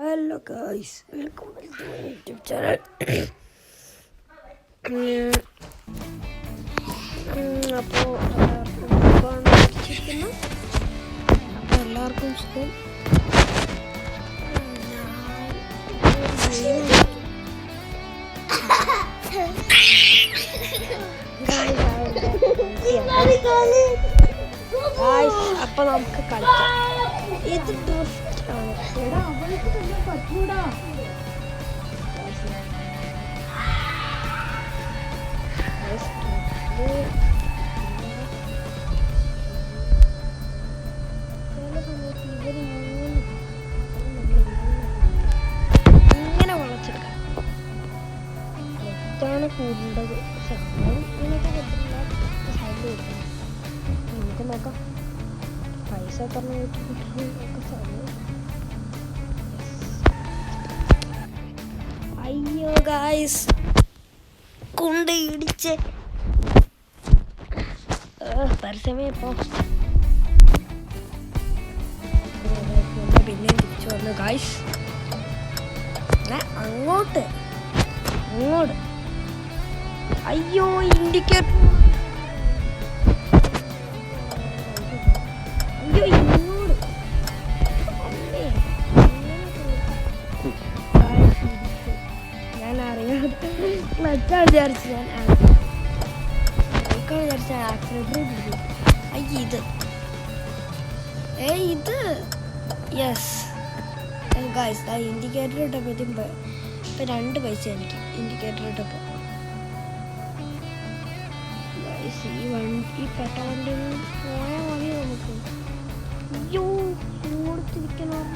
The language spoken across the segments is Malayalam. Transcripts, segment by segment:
Hello guys, welcome back to my YouTube channel. അപ്പോൾ എല്ലാവർക്കും സുഖം. അപ്പൊ നമുക്ക് കളിക്കാം. ഇത് ഡ്രിഫ്റ്റാണ്. ഇങ്ങനെ വളച്ചെടുക്കാം. ാണ് കൂടുതൽ സമയം ഇതിനൊക്കെ പറ്റില്ല. സൈഡ് കിട്ടും. നമുക്ക് നോക്കാം പൈസ പറഞ്ഞൊക്കെ സമയം. അയ്യോ ഗായ്സ്, കൊണ്ട് ഇടിച്ച് പരസ്യമേ ഇപ്പോൾ പിന്നെയും തിരിച്ചു വന്നു ഗായ്സ്. അങ്ങോട്ട് അയ്യോ ഇൻഡിക്കേറ്റർ, അയ്യോ ഇങ്ങോട്ട്. ഞാൻ അറിയാതെ ക്ലച്ചാണ് വിചാരിച്ചു. ഞാൻ വിചാരിച്ച ആക്സിഡന്റ് അയ്യ ഇത് യെസ് ഗായ്സ്. ആ ഇൻഡിക്കേറ്റർ ഇട്ടപ്പോഴത്തേക്കും ഇപ്പം 2 പൈസ എനിക്ക് ഇൻഡിക്കേറ്റർ ഇട്ടപ്പോൾ. ഈ പെട്ട വണ്ടി പോയാൽ മതി നമുക്ക്. അയ്യോ ഇങ്ങോട്ട് തിരിക്കണം.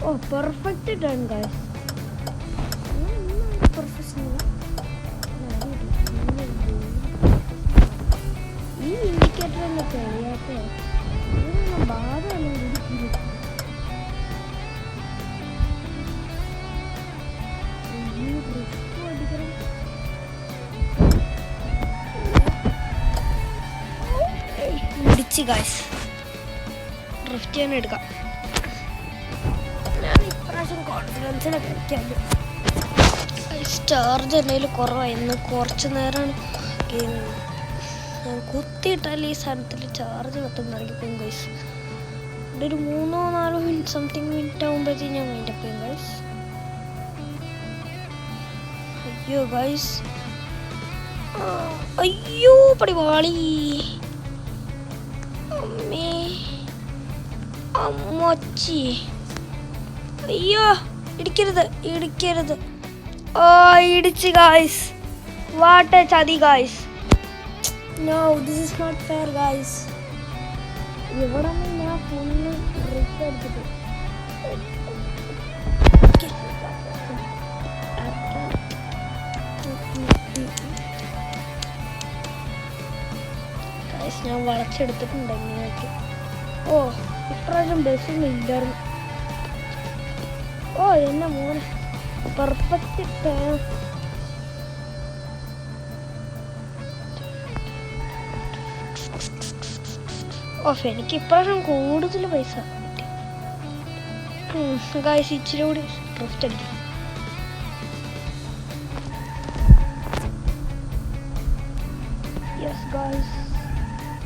ഓ പെർഫെക്റ്റ് ടേൺ ഗായ്സ്. പ്രൊഫഷണൽ ഈ ഇൻഡിക്കേറ്റർ തന്നെ കഴിയാത്ത ബാധമല്ല. ഇടിച്ച് ഗായ്സ്. ഡ്രിഫ്റ്റ് ചെയ്യാൻ എടുക്കാം. ഞാൻ ഇപ്രാവശ്യം കോൺഫിഡൻസിനെ കളിക്കാൻ. ചാർജ് എന്തെങ്കിലും കുറവായിരുന്നു. കുറച്ച് നേരമാണ് ഗെയിം കുത്തിയിട്ടാൽ ഈ സാധനത്തിൽ ചാർജ് കത്തുന്നതായിരിക്കും ഗൈസ്. ഇവിടെ ഒരു 3-4 മിനിറ്റ് സംതിങ് മിനിറ്റ് ആകുമ്പോഴത്തേക്കും ഞാൻ മൈൻഡപ്പ് ചെയ്യും ഗൈസ്. അയ്യോ ഗൈസ്, അയ്യോ പടിവാളി. അമ്മേ അമ്മച്ചി, അയ്യോ ഇടിക്കരുത്. ഓ ഇടിച്ച് ഗായ്സ്. വാട്ട് എ ചതി guys. No this is not fair guys. ഇവിടെ ഞാൻ ഫുള്ള് റിസ്ക് എടുത്തിട്ട് ഗായ്സ് ഞാൻ വളച്ചെടുത്തിട്ടുണ്ട് ഇങ്ങനെയൊക്കെ. ഓ ഇപ്രാവശ്യം ബസ്സൊന്നും ഇല്ലായിരുന്നു. ഓ എന്നെ മോനെ പെർഫെക്റ്റ്. ഓഫ് എനിക്ക് ഇപ്രാവശ്യം കൂടുതൽ പൈസ കിട്ടി ഗായ്സ്. ഇച്ചിരി കൂടി ഡ്രിഫ്റ്റ് അടിക്കും. യെസ് ഗായ്സ്,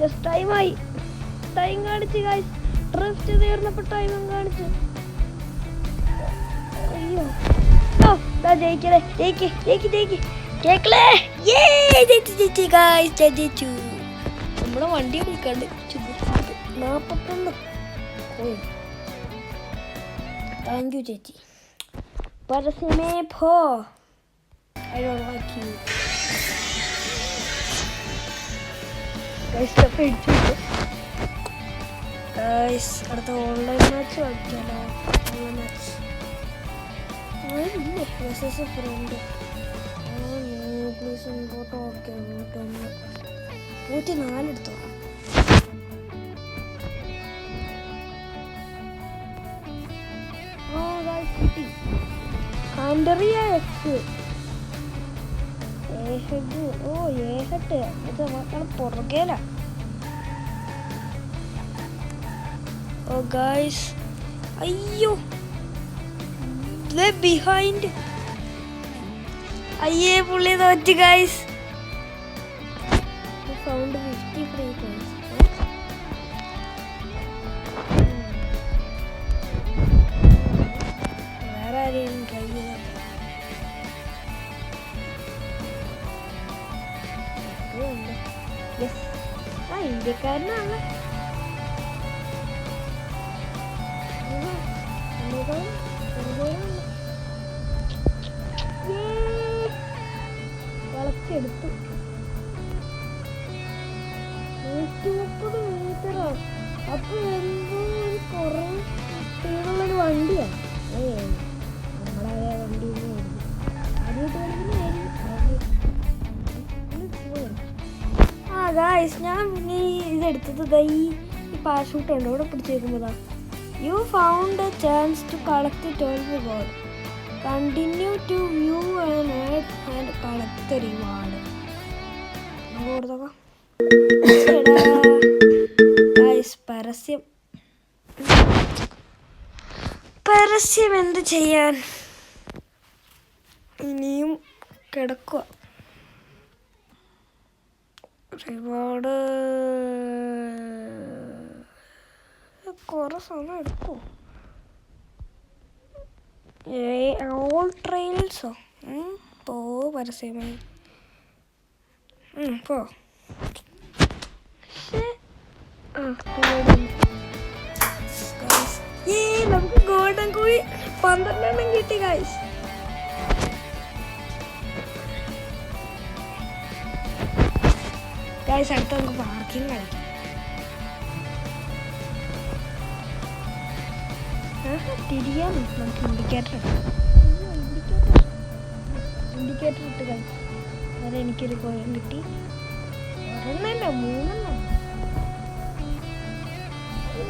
യെസ് ടൈമായി. ടൈം കാണിച്ച് ഗായ്സ്. ഡ്രിഫ്റ്റ് തീർന്നപ്പോൾ ടൈമും കാണിച്ചു. അയ്യോ ജയിക്കലേ, ജയിച്ചു ഗായ്സ്. നമ്മുടെ വണ്ടി വിളിക്കാണ്ട് 41. താങ്ക് യു ചേച്ചി. പരസ്യമേ പോ. I don't like you. Guys അടുത്ത ഓൺലൈൻ മാച്ച് കളിക്കാലോ. Online match message friend please import. Okay 104 എടുത്തോ. കിട്ടി. ആൻഡറിയ എക്സ് ഏഹെഡ്. ഓ ഏഹെഡ് ഇത് മക്കളെ പുറകേല. ഓ ഗൈസ് അയ്യോ ബിഹൈൻഡ്. അയ്യേ പുള്ളി തോറ്റ് ഗൈസ്. Found 50 free coins. വേറെ ആരെയും ട്രൈ ചെയ്താൽ ഇന്ത്യക്കാരനാണ്. വളച്ചെടുത്തു. 130 മീറ്ററോ? അപ്പൊ എന്തോ ഒരു കുറേ സ്പീഡുള്ളൊരു വണ്ടിയാണ്. നമ്മളെ വണ്ടി ഗായ്സ്, ഞാൻ പിന്നെ ഇതെടുത്തത് ഈ പാരഷൂട്ട് ഉണ്ട് ഇവിടെ പിടിച്ചേക്കുമ്പോഴാ. You found a chance to collect 12 reward. Continue to view and ad and collect reward. കൊടുത്തോക്കാം ഗായ്സ്. പരസ്യം എന്ത് ചെയ്യാൻ, ഇനിയും കിടക്കുക. റിവാർഡ് കുറെ സമയം എടുക്കുമോ? ഓൾ ട്രെയിൽസോ? പോ പരസ്യമായി പോ. നമുക്ക് ഗോൾഡൻ കോഴി 12 കിട്ടി ഗൈസ്. ഗൈസ് അടുത്ത് നമുക്ക് പാർക്കിംഗ് കളിക്കാം. തിരിയാൻ നമുക്ക് ഇൻഡിക്കേറ്റർ ഇട്ട് ഗൈസ്. അത് എനിക്കൊരു കോയിൻ കിട്ടി. ഒരെണ്ണല്ല 3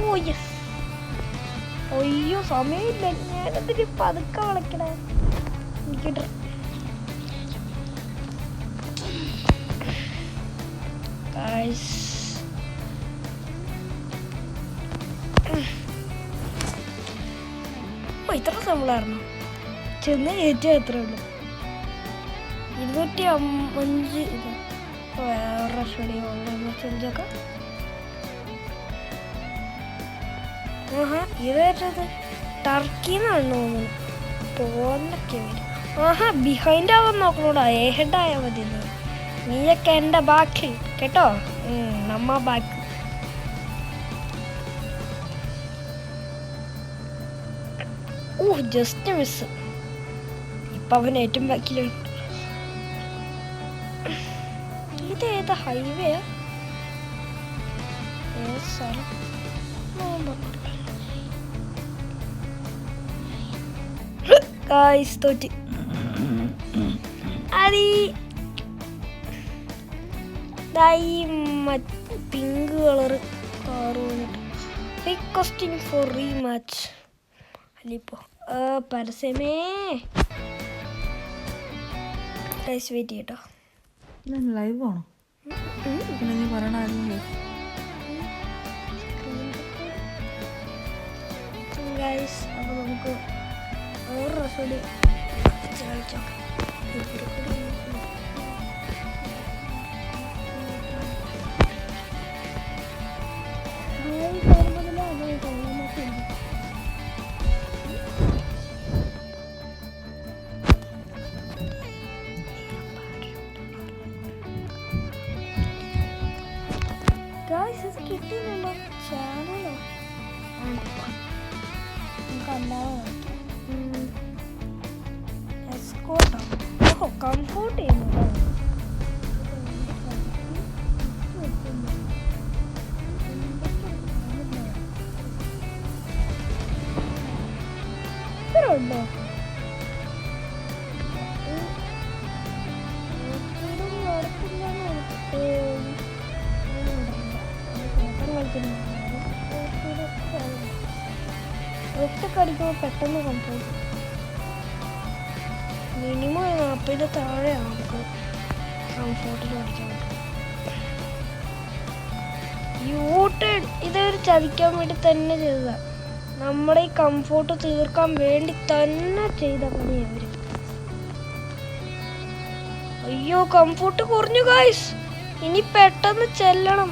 ഓ യെസ്. അയ്യോ സമയമില്ല, ഞാനതിന് പതുക്കെ വിളക്കണേ. ഇൻഡിക്കേറ്റർ ഇത്ര സിമ്പിളായിരുന്നു. ചെന്ന് ഏറ്റവും എത്ര ഉള്ളു? 205. ഇത് വേറെ റഷ്മണി 125ഒക്കെ. ഇതേറ്റത് ടർക്കിന്നാണ് തോന്നുന്നു. പോലൊക്കെ വരും. ബിഹൈൻഡ് ആവാൻ നോക്കണോടാ, ഹെഡ് ആയാൽ മതി. നീയൊക്കെ എൻ്റെ ബാക്കിൽ കേട്ടോ. നമ്മ ബാക്ക്. Just miss. ഇപ്പൊ അവൻ ഏറ്റവും ബാക്കിലാണ്. ഇതേതാ ഹൈവേയാ? തോറ്റ്. പിങ്ക് കളറ് കാറ് വന്നിട്ട് റിക്വസ്റ്റിംഗ് ഫോർ റീമാച്ച്. അല്ലിപ്പോ പരസ്യമേ ഗൈസ് വെയിറ്റ് ചെയ്യട്ടോ. ലൈവ് ആണോ? പിന്നെ നീ പറയണായിരുന്നു ഗൈസ്. അപ്പോൾ നമുക്ക് ഒരു റസൂടി കളിച്ചോക്കാം. ഇത് കിട്ടിയില്ലല്ലോ. ചാനലോ നമുക്കല്ലാതെ എസ്കോട്ടോ. ഓഹോ കംഫോർട്ട് ചെയ്യുന്നുണ്ടോ? ഇത്ര ഉണ്ടോ? റിഫ്റ്റൊക്കെ അടിക്കുമ്പോൾ പെട്ടെന്ന് കംഫോർട്ട്. മിനിമം 40 താഴെയാണ് നമുക്ക് കംഫോർട്ടിൽ അടിക്കാൻ പറ്റും. യൂട്ടേൺ ഇതൊരു ചതിക്കാൻ വേണ്ടി തന്നെ ചെയ്തതാണ്. നമ്മുടെ ഈ കംഫോർട്ട് തീർക്കാൻ വേണ്ടി തന്നെ ചെയ്ത പണി അവര്. അയ്യോ കംഫോർട്ട് കുറഞ്ഞു ഗായ്സ്, ഇനി പെട്ടെന്ന് ചെല്ലണം.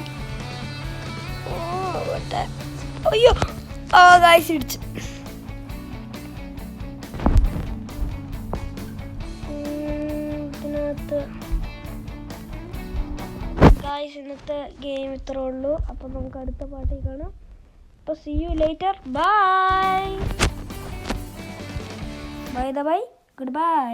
അയ്യോ ഗായ്സ് ഇടിച്ചു. ഇതിനകത്ത് ഗായ്സ് ഇന്നത്തെ ഗെയിം ഇത്രേ ഉള്ളൂ. അപ്പം നമുക്ക് അടുത്ത പാട്ടിൽ കാണാം. അപ്പോൾ see you later. Bye. By the way, goodbye.